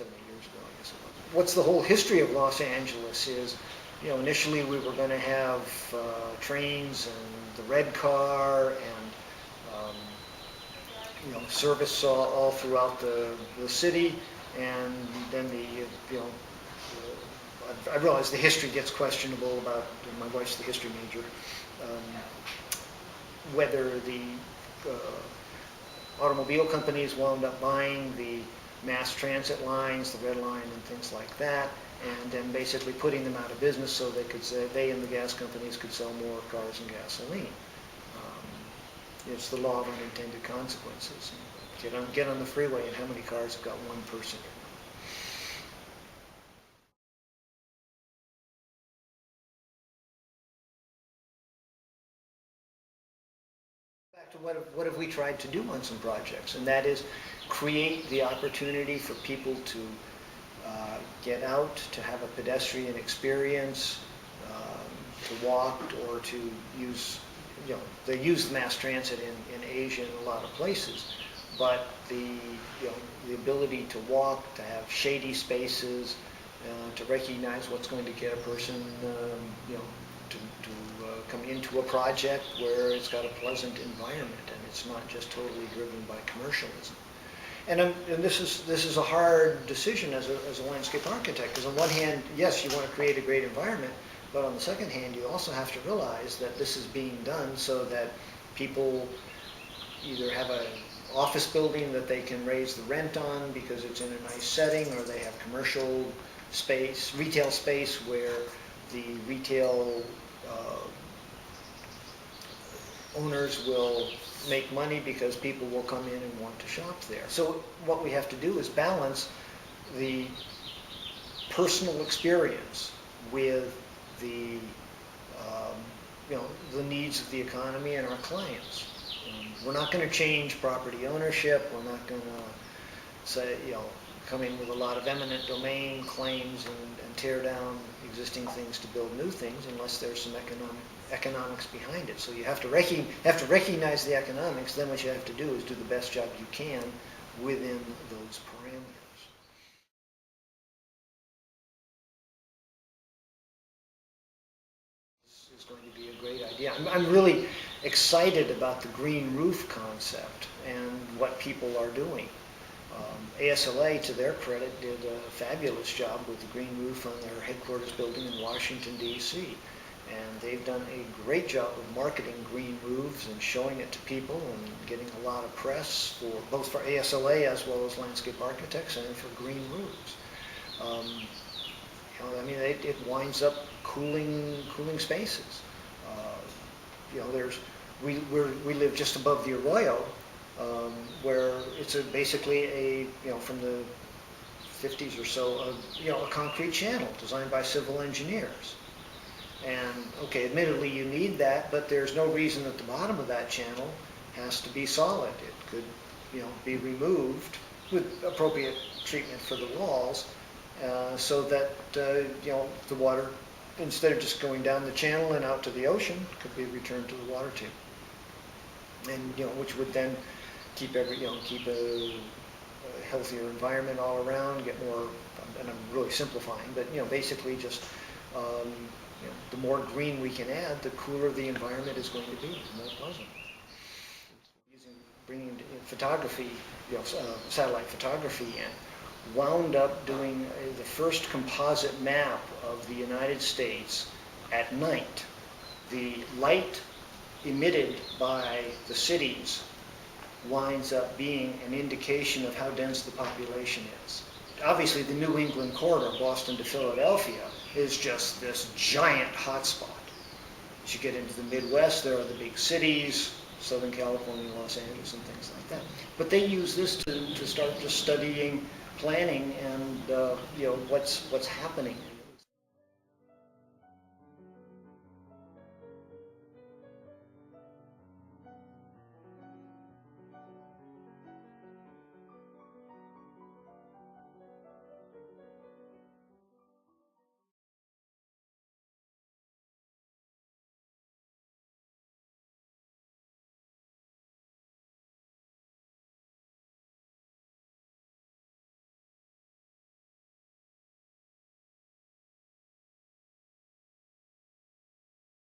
8 years ago, I guess it was. What's the whole history of Los Angeles is, initially we were going to have trains and the red car and service all throughout the city, and then I realize the history gets questionable about, my wife's the history major, whether the automobile companies wound up buying the mass transit lines, the red line and things like that, and then basically putting them out of business so they and the gas companies could sell more cars and gasoline. It's the law of unintended consequences. Get on the freeway, and how many cars have got one person in them? Back to what have we tried to do on some projects, and that is create the opportunity for people to get out, to have a pedestrian experience, to walk, or to use, they use mass transit in Asia and a lot of places, but the ability to walk, to have shady spaces, to recognize what's going to get a person, to come into a project where it's got a pleasant environment and it's not just totally driven by commercialism. And this is a hard decision as a landscape architect, because on one hand, yes, you want to create a great environment, but on the second hand, you also have to realize that this is being done so that people either have an office building that they can raise the rent on because it's in a nice setting, or they have commercial space, retail space, where the retail owners will make money because people will come in and want to shop there. So what we have to do is balance the personal experience with the the needs of the economy and our clients. We're not going to change property ownership. We're not going to say, come in with a lot of eminent domain claims and tear down existing things to build new things unless there's some economics behind it. So you have to recognize the economics. Then what you have to do is do the best job you can within those parameters. This is going to be a great idea. I'm really excited about the green roof concept and what people are doing. ASLA, to their credit, did a fabulous job with the green roof on their headquarters building in Washington, D.C. And they've done a great job of marketing green roofs and showing it to people and getting a lot of press both for ASLA as well as landscape architects and for green roofs. It winds up cooling spaces. We live just above the Arroyo, where it's basically from the 50s or so, a concrete channel designed by civil engineers. And okay, admittedly you need that, but there's no reason that the bottom of that channel has to be solid. It could, be removed with appropriate treatment for the walls, so that the water, instead of just going down the channel and out to the ocean, could be returned to the water tube. And which would then keep a healthier environment all around, get more, and I'm really simplifying, but basically just the more green we can add, the cooler the environment is going to be, the more pleasant. Bringing photography, satellite photography in, wound up doing the first composite map of the United States at night. The light emitted by the cities winds up being an indication of how dense the population is. Obviously, the New England corridor, Boston to Philadelphia, is just this giant hotspot. As you get into the Midwest, there are the big cities, Southern California, Los Angeles, and things like that. But they use this to start just studying planning and what's happening